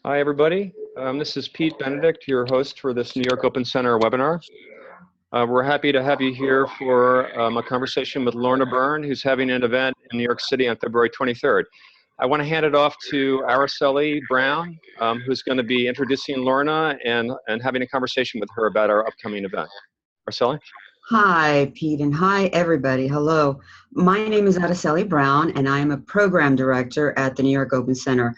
Hi, everybody. This is Pete Benedict, your host for this New York Open Center webinar. We're happy to have you here for a conversation with Lorna Byrne, who's having an event in New York City on February 23rd. I want to hand it off to Araceli Brown, who's going to be introducing Lorna and having a conversation with her about our upcoming event. Araceli? Hi, Pete, and hi, everybody. Hello. My name is Araceli Brown, and I am a program director at the New York Open Center.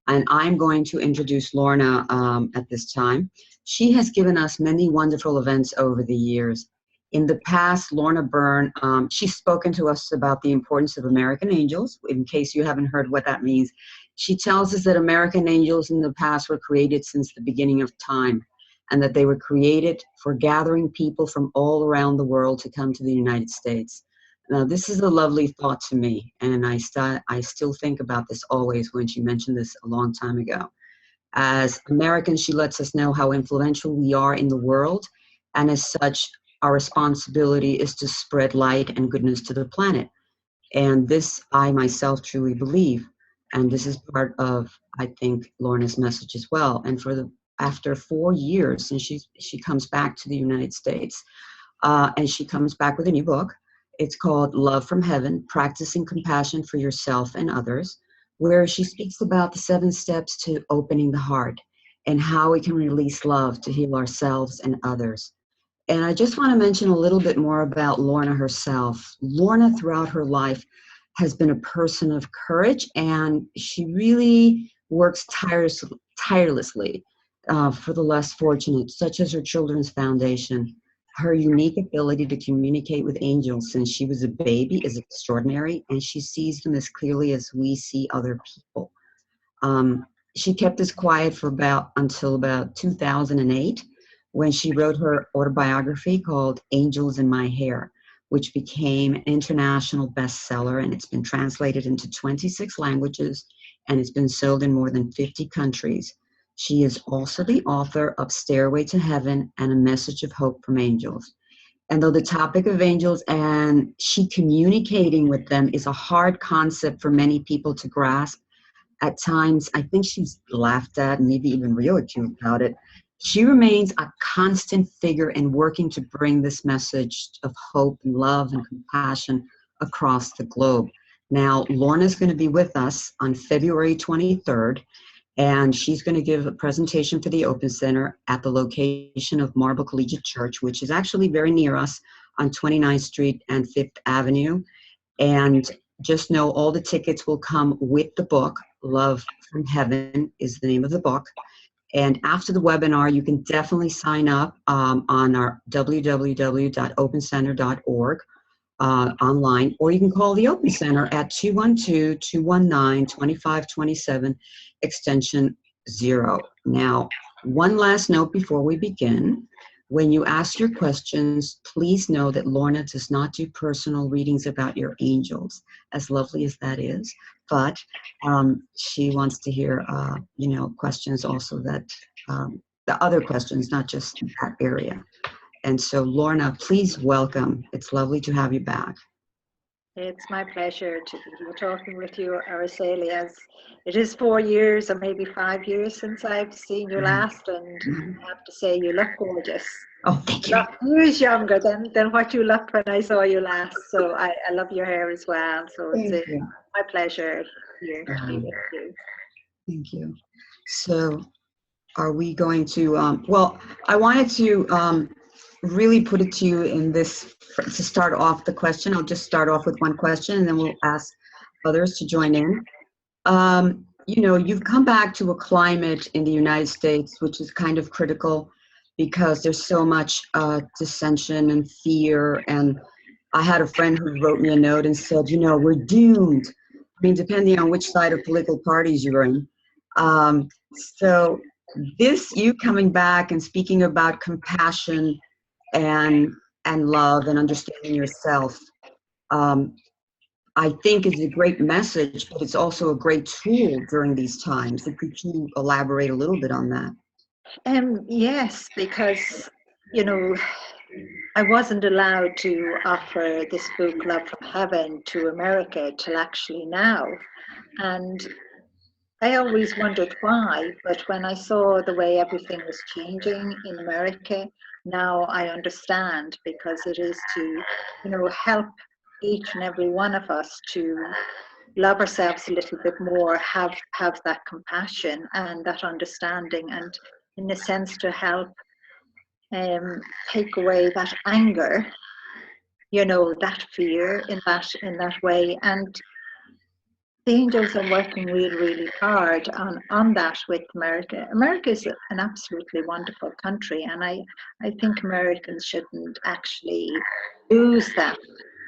And I'm going to introduce Lorna at this time. She has given us many wonderful events over the years. In the past, Lorna Byrne, she's spoken to us about the importance of American angels. In case you haven't heard what that means, she tells us that American angels in the past were created since the beginning of time, and that they were created for gathering people from all around the world to come to the United States. Now, this is a lovely thought to me, and I still think about this always when she mentioned this a long time ago. As Americans, she lets us know how influential we are in the world, and as such, our responsibility is to spread light and goodness to the planet. And this, I myself truly believe, and this is part of, I think, Lorna's message as well. And after 4 years since she comes back to the United States, and she comes back with a new book. It's called Love from Heaven, Practicing Compassion for Yourself and Others, where she speaks about the 7 steps to opening the heart and how we can release love to heal ourselves and others. And I just want to mention a little bit more about Lorna herself. Lorna, throughout her life, has been a person of courage, and she really works tirelessly for the less fortunate, such as her Children's Foundation. Her unique ability to communicate with angels since she was a baby is extraordinary, and she sees them as clearly as we see other people. She kept this quiet until about 2008, when she wrote her autobiography called Angels in My Hair, which became an international bestseller, and it's been translated into 26 languages, and it's been sold in more than 50 countries. She is also the author of Stairway to Heaven and A Message of Hope from Angels. And though the topic of angels and she communicating with them is a hard concept for many people to grasp, at times I think she's laughed at and maybe even ridiculed about it. She remains a constant figure in working to bring this message of hope and love and compassion across the globe. Now, Lorna's going to be with us on February 23rd. And she's going to give a presentation for the Open Center at the location of Marble Collegiate Church, which is actually very near us on 29th Street and 5th Avenue. And just know all the tickets will come with the book. Love from Heaven is the name of the book. And after the webinar, you can definitely sign up on our www.opencenter.org. Online, or you can call the Open Center at 212-219-2527, extension 0. Now, one last note before we begin. When you ask your questions, please know that Lorna does not do personal readings about your angels, as lovely as that is, but she wants to hear, questions also that, the other questions, not just that area. And so, Lorna, please welcome. It's lovely to have you back. It's my pleasure to be talking with you, Araceli, as it is 4 years or maybe 5 years since I've seen you last, and I have to say you look gorgeous. Oh, thank you. Years younger than what you looked when I saw you last. So I love your hair as well. So it's my pleasure here to be with you. Thank you. So are we going to, well, I wanted to really put it to you in this, to start off the question. I'll just start off with one question and then we'll ask others to join in. You've come back to a climate in the United States which is kind of critical because there's so much dissension and fear. And I had a friend who wrote me a note and said, we're doomed. I mean, depending on which side of political parties you're in. So this, you coming back and speaking about compassion and love and understanding yourself, I think is a great message, but it's also a great tool during these times. Could you elaborate a little bit on that? Yes, because, I wasn't allowed to offer this book, Love from Heaven, to America till actually now. And I always wondered why, but when I saw the way everything was changing in America, now I understand, because it is to, help each and every one of us to love ourselves a little bit more, have that compassion and that understanding, and in a sense to help take away that anger, that fear in that way. And the angels are working really, really hard on that with America. America is an absolutely wonderful country, and I think Americans shouldn't actually lose that,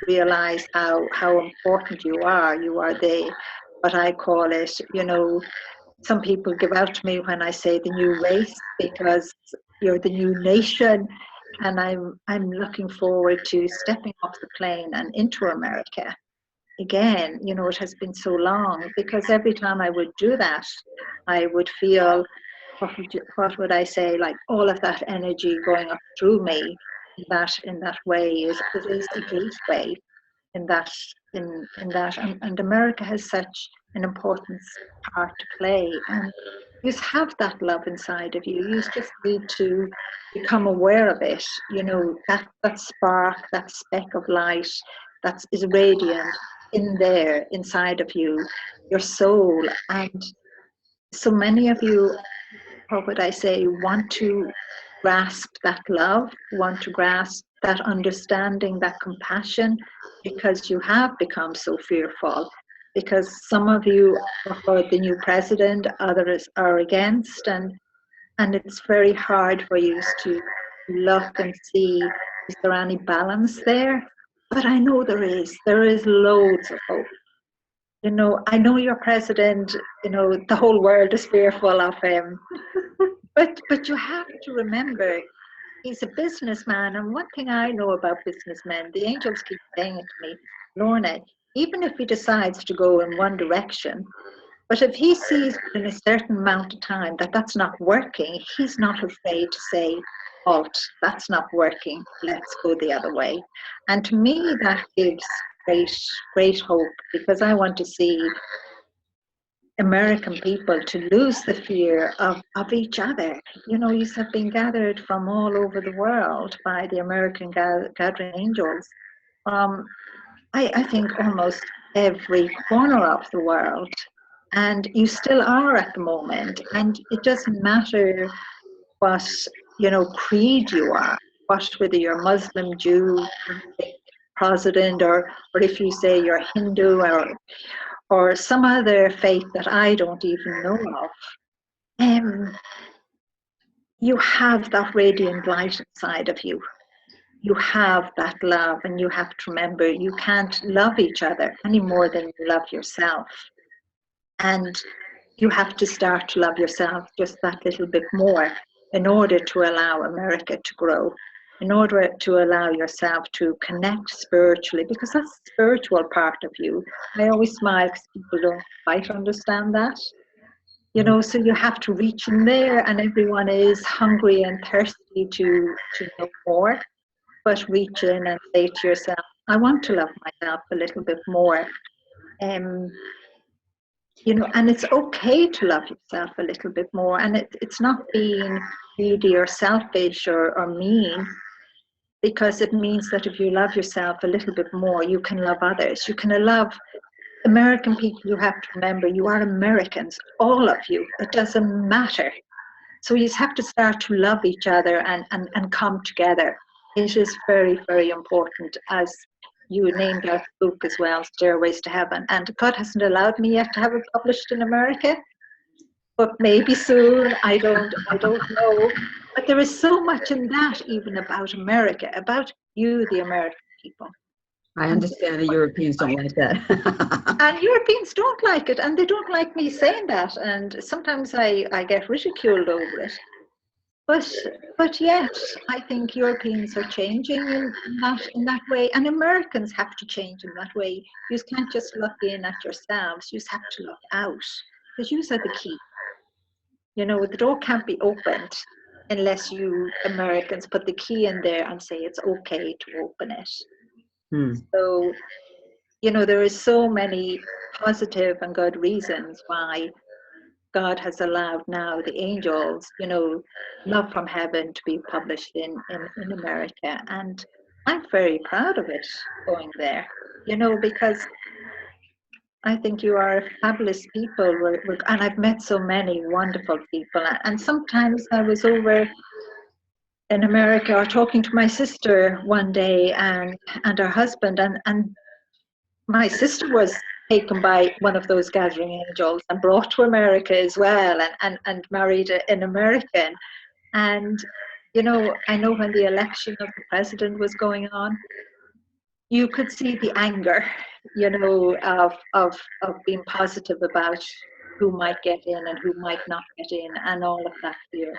realize how important you are. You are what I call it, some people give out to me when I say the new race, because you're the new nation, and I'm looking forward to stepping off the plane and into America. Again, it has been so long, because every time I would do that, I would feel, what would I say, like all of that energy going up through me in that way is a gateway in that, and America has such an important part to play, and you just have that love inside of you. You just need to become aware of it, that spark, that speck of light that is radiant in there inside of you, your soul. And so many of you, what would I say, want to grasp that love, want to grasp that understanding, that compassion, because you have become so fearful, because some of you are for the new president, others are against, and it's very hard for you to look and see, is there any balance there? But I know there is loads of hope. I know your president, the whole world is fearful of him. But you have to remember, he's a businessman. And one thing I know about businessmen, the angels keep saying it to me, Lorna, even if he decides to go in one direction, but if he sees in a certain amount of time that that's not working, he's not afraid to say, halt, that's not working, let's go the other way. And to me, that gives great hope, because I want to see American people to lose the fear of each other. You have been gathered from all over the world by the American gathering angels. I think almost every corner of the world, and you still are at the moment. And it doesn't matter what creed you are, whether you're Muslim, Jew, Protestant, or if you say you're Hindu or some other faith that I don't even know of. You have that radiant light inside of you. You have that love, and you have to remember, you can't love each other any more than you love yourself. And you have to start to love yourself just that little bit more in order to allow America to grow, in order to allow yourself to connect spiritually, because that's the spiritual part of you. I always smile because people don't quite understand that. So you have to reach in there, and everyone is hungry and thirsty to know more. But reach in and say to yourself, I want to love myself a little bit more. And it's okay to love yourself a little bit more. And it's not being greedy or selfish or mean, because it means that if you love yourself a little bit more, you can love others. You can love American people. You have to remember, you are Americans, all of you. It doesn't matter. So you just have to start to love each other and come together. It is very, very important, as you named our book as well, Stairways to Heaven. And God hasn't allowed me yet to have it published in America, but maybe soon. I don't know. But there is so much in that, even about America, about you, the American people. I understand the Europeans don't like that. And Europeans don't like it, and they don't like me saying that. And sometimes I get ridiculed over it. But yet, I think Europeans are changing in that way, and Americans have to change in that way. You can't just look in at yourselves, you have to look out, because you are the key. The door can't be opened unless you Americans put the key in there and say it's okay to open it. So, there is so many positive and good reasons why God has allowed now the angels, Love from Heaven to be published in America. And I'm very proud of it going there, because I think you are fabulous people, and I've met so many wonderful people. And sometimes I was over in America or talking to my sister one day and her husband, and my sister was taken by one of those gathering angels and brought to America as well, and married an American. And, I know when the election of the president was going on, you could see the anger, of being positive about who might get in and who might not get in, and all of that fear.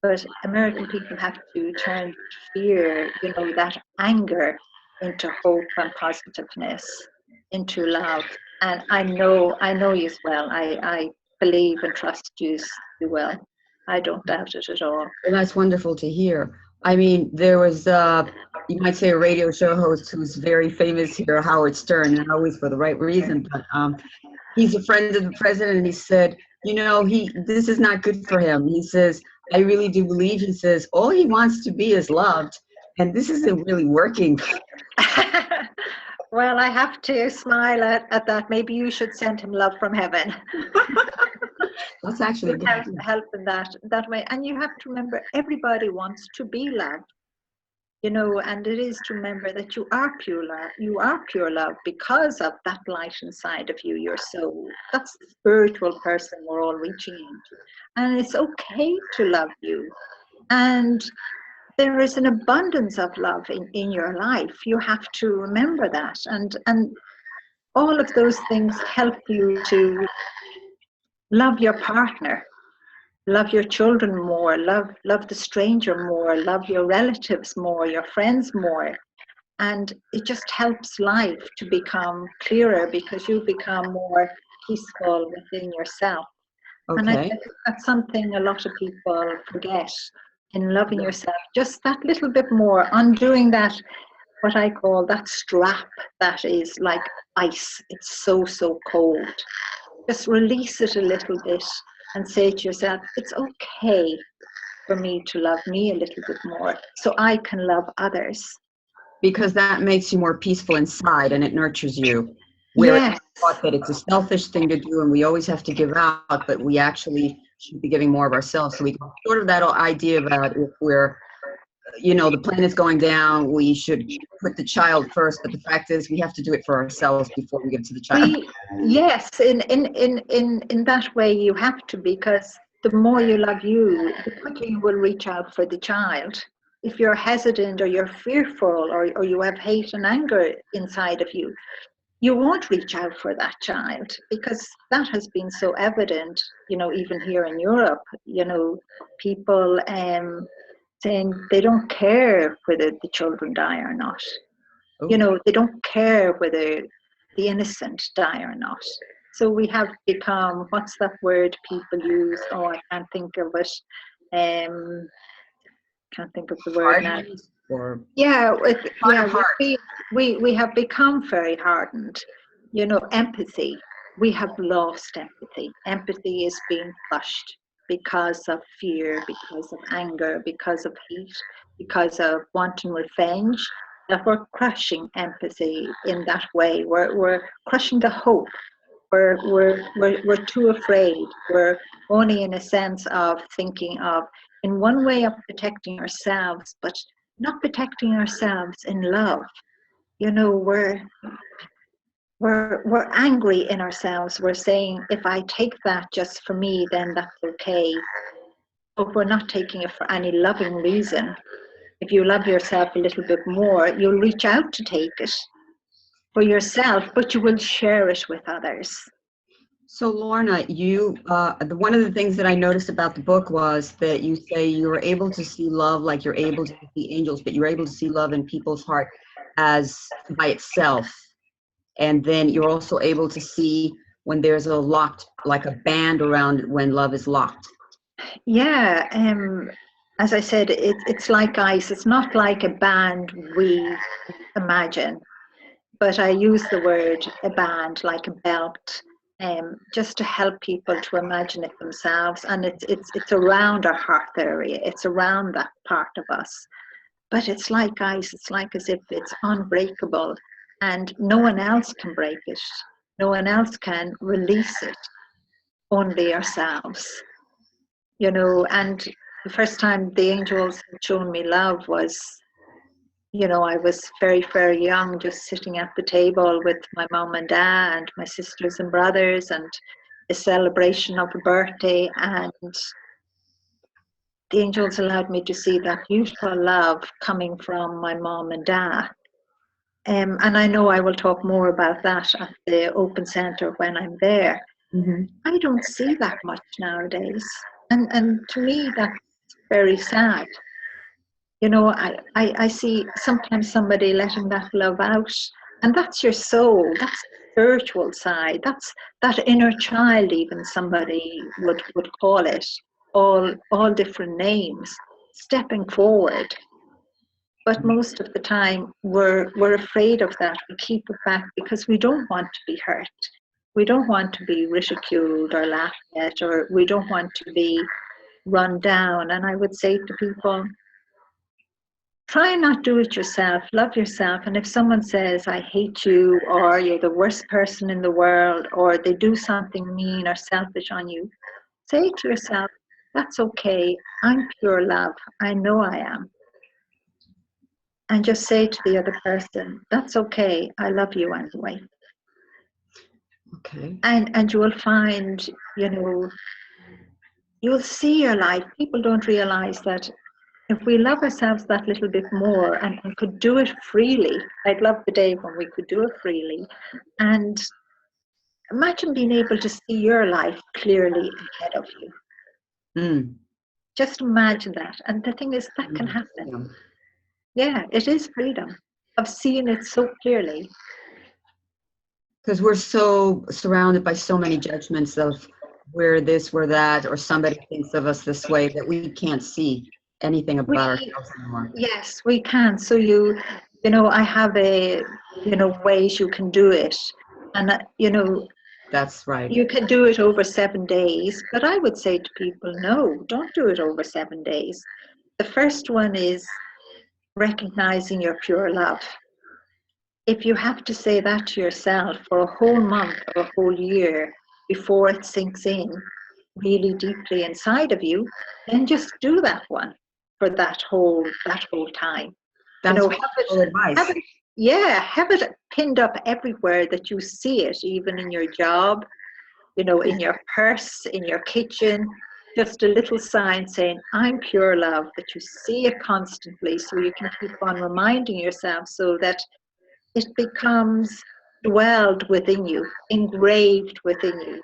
But American people have to turn fear, that anger, into hope and positiveness, into love. And I know you as well. I believe and trust you well. I don't doubt it at all. Well, that's wonderful to hear. I mean, there was, you might say, a radio show host who's very famous here, Howard Stern, and always for the right reason. But he's a friend of the president, and he said, this is not good for him. He says, I really do believe, he says, all he wants to be is loved, and this isn't really working. Well, I have to smile at that. Maybe you should send him love from heaven. That's actually help in that way. And you have to remember, everybody wants to be loved, and it is to remember that you are pure love. You are pure love because of that light inside of you, your soul. That's the spiritual person we're all reaching into. And it's okay to love you. And there is an abundance of love in your life. You have to remember that. And all of those things help you to love your partner, love your children more, love the stranger more, love your relatives more, your friends more. And it just helps life to become clearer because you become more peaceful within yourself. Okay. And I think that's something a lot of people forget in loving yourself, just that little bit more, undoing that, what I call that strap that is like ice. It's so cold. Just release it a little bit and say to yourself, it's okay for me to love me a little bit more so I can love others. Because that makes you more peaceful inside and it nurtures you. Where Yes. it's thought that it's a selfish thing to do and we always have to give out, but we actually should be giving more of ourselves. So we can sort of that idea about if we're, the planet's going down, we should put the child first, but the fact is we have to do it for ourselves before we give to the child. Yes, in that way you have to, because the more you love you, the quicker you will reach out for the child. If you're hesitant or you're fearful or you have hate and anger inside of you, you won't reach out for that child, because that has been so evident, even here in Europe, people saying they don't care whether the children die or not. Oh. They don't care whether the innocent die or not. So we have become, what's that word people use? Oh, I can't think of it. Can't think of the word now. We have become very hardened. Empathy. We have lost empathy. Empathy is being crushed because of fear, because of anger, because of hate, because of wanting revenge. That we're crushing empathy in that way. We're crushing the hope. We're too afraid. We're only in a sense of thinking of, in one way, of protecting ourselves, but not protecting ourselves in love. We're angry in ourselves. We're saying, if I take that just for me, then that's okay. But we're not taking it for any loving reason. If you love yourself a little bit more, you'll reach out to take it for yourself, but you will share it with others. So Lorna, one of the things that I noticed about the book was that you say you were able to see love like you're able to see angels, but you're able to see love in people's heart as by itself. And then you're also able to see when there's a locked, like a band around when love is locked. Yeah, as I said, it's like ice. It's not like a band we imagine, but I use the word a band, like a belt, just to help people to imagine it themselves. And it's around our heart area. It's around that part of us. But it's like ice. It's like as if it's unbreakable, and no one else can break it. No one else can release it. Only ourselves. You know, and the first time the angels had shown me love was, you know, I was very, very young, just sitting at the table with my mom and dad and my sisters and brothers, and a celebration of a birthday. And the angels allowed me to see that beautiful love coming from my mom and dad. And I know I will talk more about that at the Open Centre when I'm there. Mm-hmm. I don't see that much nowadays. And to me, that's very sad. You know, I see sometimes somebody letting that love out, and that's your soul, that's the spiritual side, that's that inner child, even somebody would call it, all different names, stepping forward. But most of the time, we're afraid of that. We keep it back because we don't want to be hurt. We don't want to be ridiculed or laughed at, or we don't want to be run down. And I would say to people, try and not do it yourself. Love yourself. And if someone says, I hate you, or you're the worst person in the world, or they do something mean or selfish on you, say to yourself, that's okay. I'm pure love. I know I am. And just say to the other person, that's okay. I love you anyway. Okay. And you will find, you know, you'll see your life. People don't realize that if we love ourselves that little bit more and could do it freely, I'd love the day when we could do it freely. And imagine being able to see your life clearly ahead of you. Mm. Just imagine that. And the thing is, that can happen. Yeah, it is freedom of seeing it so clearly. Because we're so surrounded by so many judgments of we're this, we're that, or somebody thinks of us this way that we can't see anything about ourselves anymore. Yes, we can. So you know, I have ways you can do it. And, you know, That's right. you can do it over 7 days, but I would say to people, no, don't do it over 7 days. The first one is recognizing your pure love. If you have to say that to yourself for a whole month or a whole year before it sinks in really deeply inside of you, then just do that one for that whole time. That's have it pinned up everywhere that you see it, even in your job, you know, in your purse, in your kitchen, just a little sign saying, I'm pure love, that you see it constantly, so you can keep on reminding yourself so that it becomes dwelled within you, engraved within you.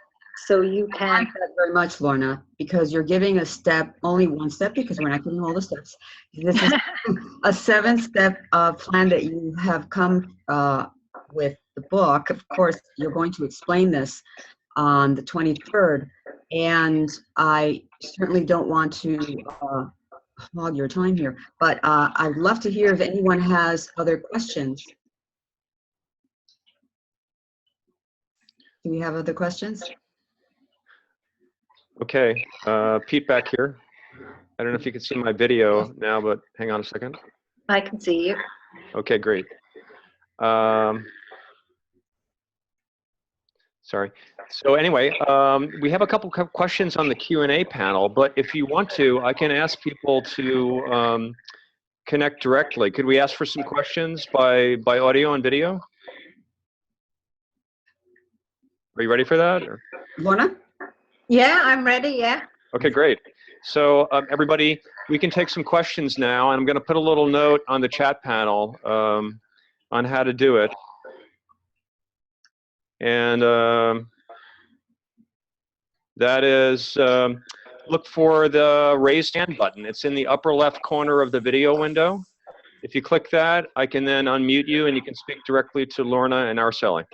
So you can. I like that very much, Lorna, because you're giving a step, only one step, because we're not giving all the steps. This is a 7-step plan that you have come with the book. Of course, you're going to explain this on the 23rd, and I certainly don't want to hog your time here, but I'd love to hear if anyone has other questions. Do we have other questions? Okay, Pete back here. I don't know if you can see my video now, but hang on a second. I can see you. Okay, great. Sorry. So anyway, we have a couple of questions on the Q&A panel, but if you want to, I can ask people to connect directly. Could we ask for some questions by audio and video? Are you ready for that? Or? Lorna? Yeah, I'm ready, yeah. Okay, great. So everybody, we can take some questions now, and I'm going to put a little note on the chat panel on how to do it. And that is, look for the raised hand button. It's in the upper left corner of the video window. If you click that, I can then unmute you, and you can speak directly to Lorna and Araceli.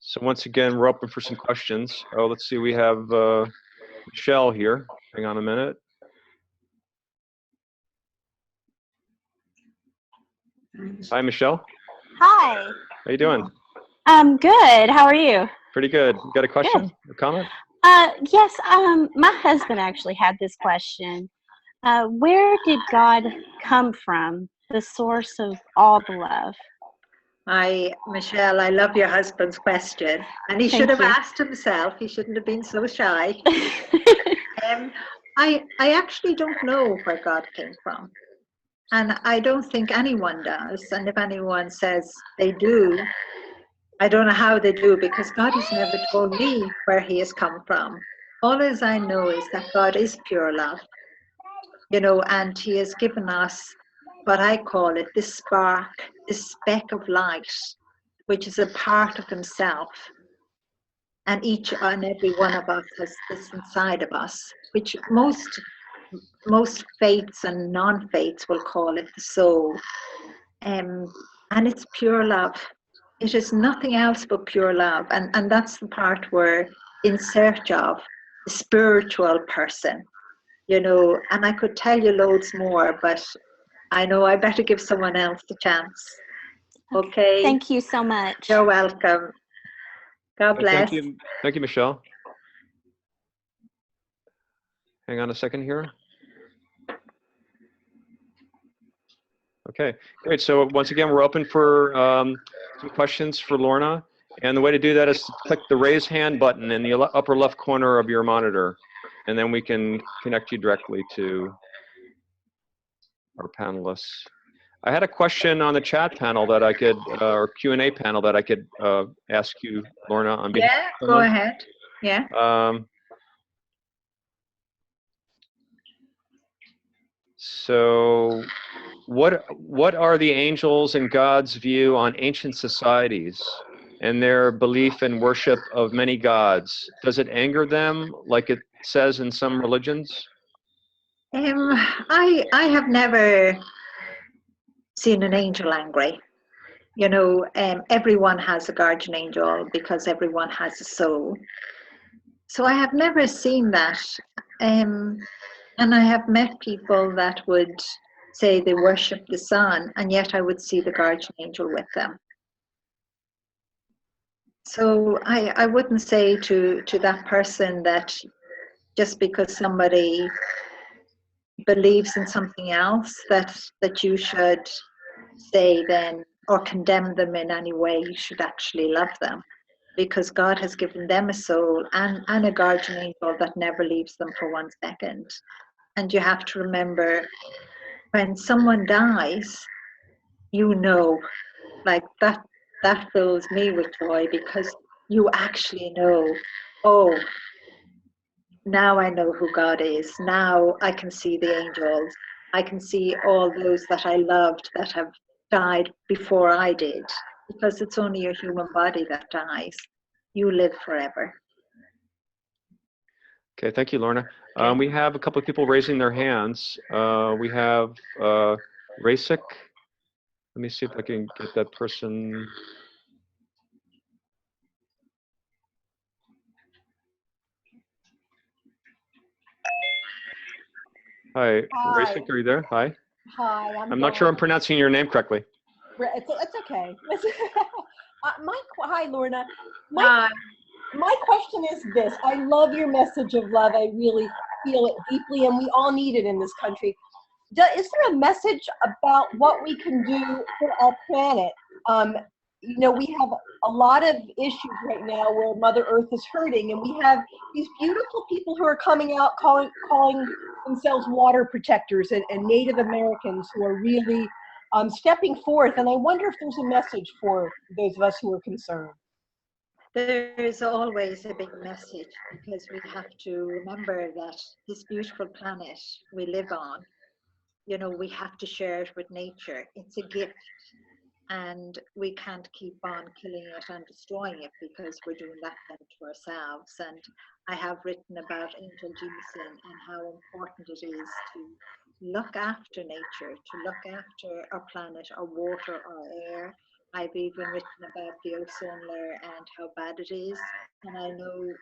So once again, we're open for some questions. Oh, let's see, we have Michelle here. Hang on a minute. Hi, Michelle. Hi. How you doing? I'm good. How are you? Pretty good. You got a question or comment? Yes, my husband actually had this question. Where did God come from, the source of all the love? Michelle, I love your husband's question. And he should Thank have you. asked himself. He shouldn't have been so shy. I actually don't know where God came from. And I don't think anyone does. And if anyone says they do, I don't know how they do, because God has never told me where he has come from. All as I know is that God is pure love, and he has given us what I call it, this spark, this speck of light, which is a part of himself. And each and every one of us has this inside of us, which most faiths and non-faiths will call it the soul. And it's pure love. It is nothing else but pure love. And that's the part we're in search of, the spiritual person, and I could tell you loads more, but I know I better give someone else the chance. Okay? Thank you so much. You're welcome. God bless. Thank you, Michelle. Hang on a second here. Okay, great. So once again, we're open for some questions for Lorna. And the way to do that is to click the raise hand button in the upper left corner of your monitor. And then we can connect you directly to our panelists. I had a question on the chat panel that I could, or Q&A panel that I could ask you, Lorna, on behalf of Go someone. ahead. Yeah. So what are the angels and God's view on ancient societies and their belief and worship of many gods? Does it anger them like it says in some religions? I have never seen an angel angry. Everyone has a guardian angel because everyone has a soul. So I have never seen that. And I have met people that would say they worship the sun, and yet I would see the guardian angel with them. So I wouldn't say to that person that just because somebody believes in something else that you should say then or condemn them in any way. You should actually love them, because God has given them a soul and a guardian angel that never leaves them for 1 second. And you have to remember, when someone dies, like that fills me with joy, because you actually know, oh, now I know who God is. Now I can see the angels. I can see all those that I loved that have died before I did, because it's only a human body that dies. You live forever. Okay, thank you, Lorna. We have a couple of people raising their hands. We have Rasik. Let me see if I can get that person. Hi, Rasik, are you there? Hi. Hi, I'm not sure I'm pronouncing your name correctly. It's okay. Hi, Lorna. Hi. My question is this. I love your message of love. I really feel it deeply, and we all need it in this country. Is there a message about what we can do for our planet? We have a lot of issues right now where Mother Earth is hurting, and we have these beautiful people who are coming out calling themselves water protectors and Native Americans who are really stepping forth. And I wonder if there's a message for those of us who are concerned. There is always a big message, because we have to remember that this beautiful planet we live on, we have to share it with nature. It's a gift, and we can't keep on killing it and destroying it, because we're doing that then to ourselves. And I have written about Angel Jameson and how important it is to look after nature, to look after our planet, our water, our air. I've even written about the ozone layer and how bad it is, and I know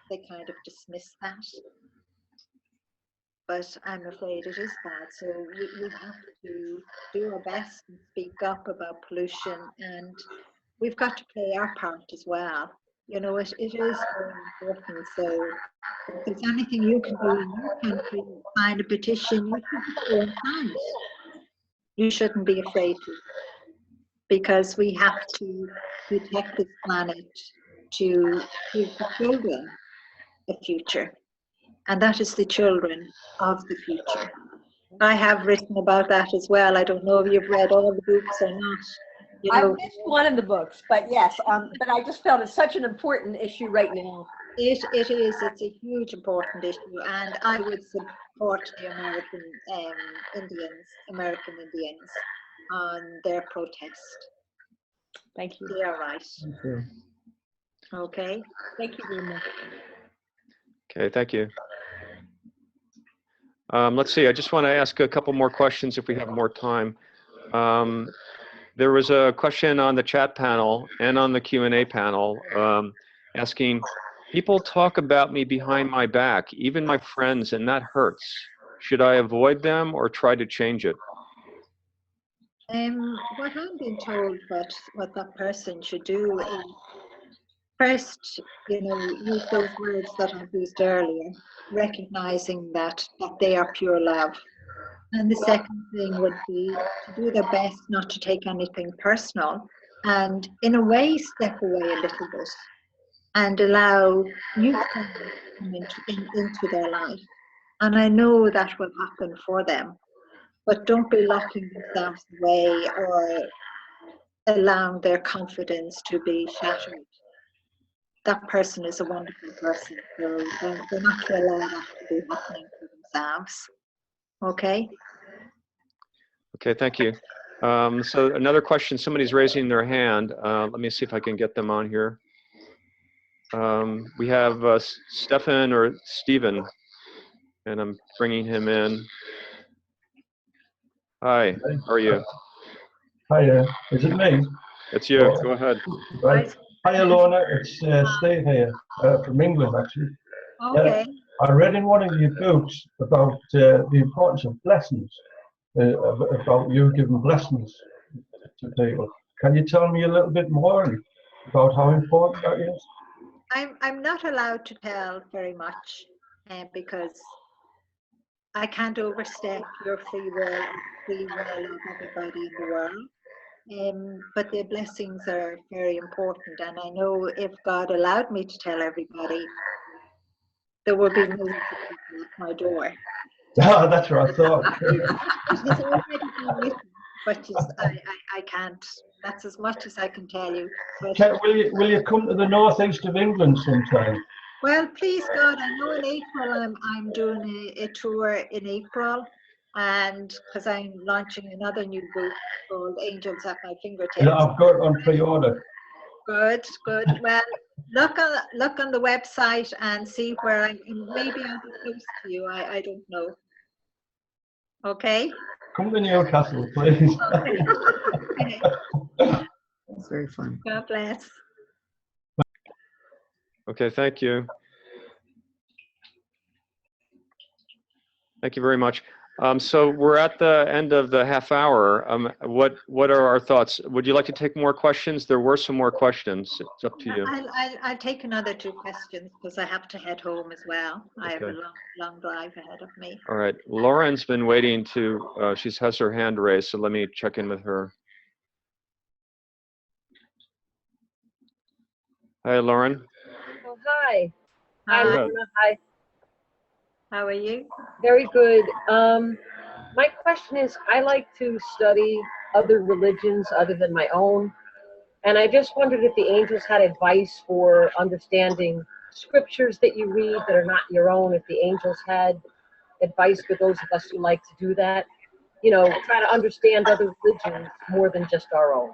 they kind of dismiss that, but I'm afraid it is bad. So we have to do our best and speak up about pollution. And we've got to play our part as well. You know, it is very important. So if there's anything you can do in your country, sign a petition, you should go and sign it. You shouldn't be afraid to, because we have to protect this planet to give the children a future. And that is the children of the future. I have written about that as well. I don't know if you've read all the books or not. You I know, missed one of the books, but yes, but I just felt it's such an important issue right now. it's a huge important issue, and I would support the American Indians on their protest. Thank you. They are right. Okay. Okay. Thank you very much. Okay, thank you. Let's see, I just want to ask a couple more questions if we have more time. There was a question on the chat panel and on the Q&A panel asking, people talk about me behind my back, even my friends, and that hurts. Should I avoid them or try to change it? What I'm being told what that person should do is first, you know, use those words that I've used earlier, recognizing that they are pure love. And the second thing would be to do their best not to take anything personal, and in a way step away a little bit and allow new things to come into their life. And I know that will happen for them, but don't be locking themselves away or allowing their confidence to be shattered. That person is a wonderful person, so they're not to allow that to be happening to themselves. Okay? Okay, thank you. So another question, somebody's raising their hand. Let me see if I can get them on here. We have Stefan or Stephen, and I'm bringing him in. Hi, how are you? Hiya, is it me? It's you, go ahead. Right. Hiya Lorna, it's Steve here from England actually. Okay. I read in one of your books about the importance of blessings, about you giving blessings to people. Can you tell me a little bit more about how important that is? I'm not allowed to tell very much because I can't overstep your free will of everybody in the world. But the blessings are very important, and I know if God allowed me to tell everybody, there would be millions of people at my door. Ah, that's what I thought. It's already been written, but just I can't. That's as much as I can tell you. But, Will you come to the northeast of England sometime? well, please God, I know in April I'm doing a tour in April, and because I'm launching another new book called Angels at My Fingertips. Yeah, I've got it on pre-order. Good, good. Well, look on the website and see where maybe I'll be close to you. I don't know. Okay. Come to Newcastle, please. Okay. It's very fun. God bless. Okay, thank you. Thank you very much. So we're at the end of the half hour. What are our thoughts? Would you like to take more questions? There were some more questions. It's up to you. I'll take another 2 questions because I have to head home as well. I have a long drive ahead of me. All right. Lauren's been waiting to, she has her hand raised, so let me check in with her. Hi, Lauren. Oh, hi. Hi. Hi, Lorna. Hi. How are you? Very good. My question is, I like to study other religions other than my own, and I just wondered if the angels had advice for understanding scriptures that you read that are not your own, if the angels had advice for those of us who like to do that, you know, try to understand other religions more than just our own.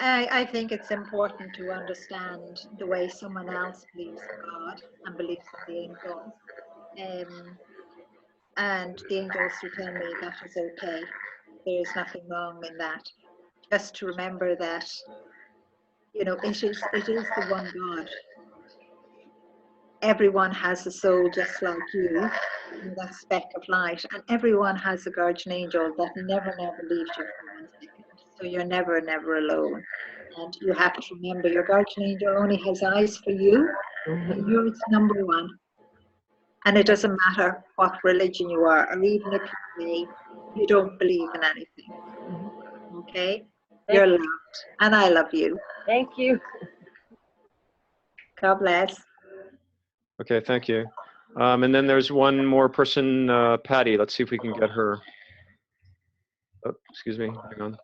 I think it's important to understand the way someone else believes in God and believes in the angels. And the angels will tell me that is okay. There is nothing wrong in that. Just to remember that, you know, it is the one God. Everyone has a soul just like you, in that speck of light, and everyone has a guardian angel that never leaves you for 1 second. So you're never alone. And you have to remember your guardian angel only has eyes for you, and you're its number one. And it doesn't matter what religion you are, or even if you say you don't believe in anything. Okay? You're loved, and I love you. Thank you. God bless. Okay, thank you. And then there's one more person, Patty. Let's see if we can get her. Oh, excuse me, hang on.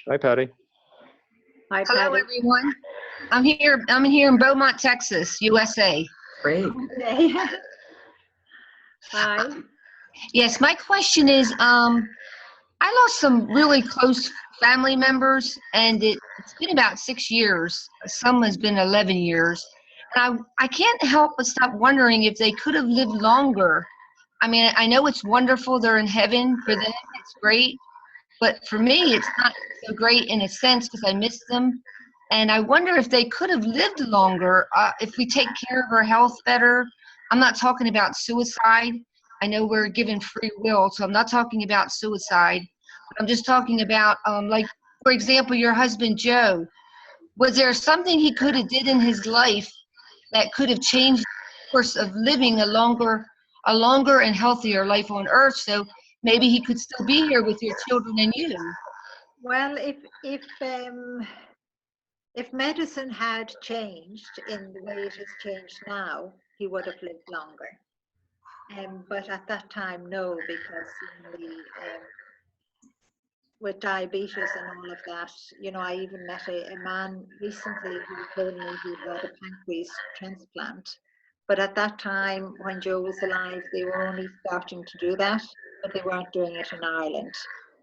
Hi, Patty. Hi, Hello, Patty. everyone. I'm here in Beaumont, Texas, USA. Great. Okay. Hi. Yes, my question is, I lost some really close family members, and it's been about 6 years. Some has been 11 years. And I can't help but stop wondering if they could have lived longer. I mean, I know it's wonderful. They're in heaven. For them, it's great. But for me, it's not so great in a sense because I miss them. And I wonder if they could have lived longer if we take care of our health better. I'm not talking about suicide. I know we're given free will, so I'm not talking about suicide. But I'm just talking about, like, for example, your husband, Joe. Was there something he could have did in his life that could have changed the course of living a longer and healthier life on earth, so maybe he could still be here with your children and you? Well, if medicine had changed in the way it has changed now, he would have lived longer. But at that time, no, because with diabetes and all of that, I even met a man recently who told me he had a pancreas transplant. But at that time, when Joe was alive, they were only starting to do that, but they weren't doing it in Ireland.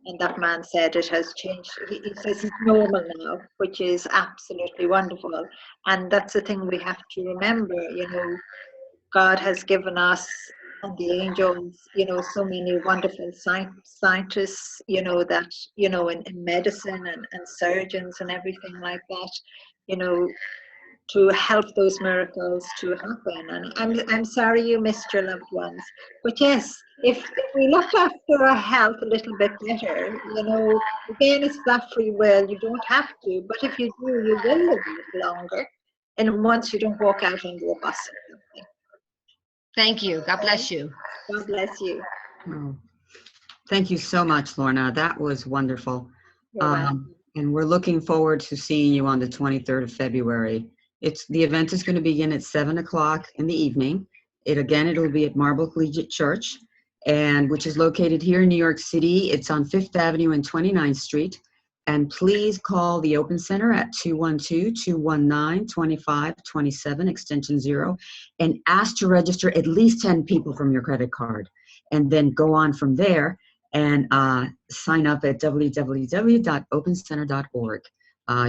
And that man said it has changed. He says it's normal now, which is absolutely wonderful. And that's the thing we have to remember, God has given us and the angels, so many wonderful scientists, that, in medicine and surgeons and everything like that, to help those miracles to happen. And I'm sorry you missed your loved ones. But yes, if we look after our health a little bit better, again, it's that free will. You don't have to, but if you do, you will live a little longer. And once you don't walk out on the bus or something. Thank you. God bless you. God bless you. Oh, thank you so much, Lorna. That was wonderful. You're welcome. And we're looking forward to seeing you on the 23rd of February. The event is going to begin at 7 o'clock in the evening. It'll be at Marble Collegiate Church, which is located here in New York City. It's on 5th Avenue and 29th Street. And please call the Open Center at 212-219-2527, extension 0, and ask to register at least 10 people from your credit card. And then go on from there and sign up at www.opencenter.org.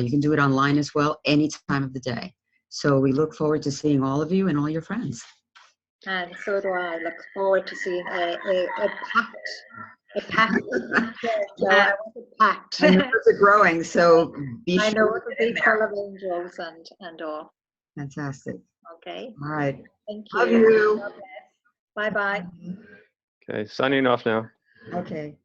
You can do it online as well, any time of the day. So we look forward to seeing all of you and all your friends. And so do I. Look forward to seeing a packed church. I want it packed. The numbers are growing, so be sure. I know it'll be full of angels and all. Fantastic. Okay. All right. Thank you. Love you. Bye-bye. Okay, signing off now. Okay.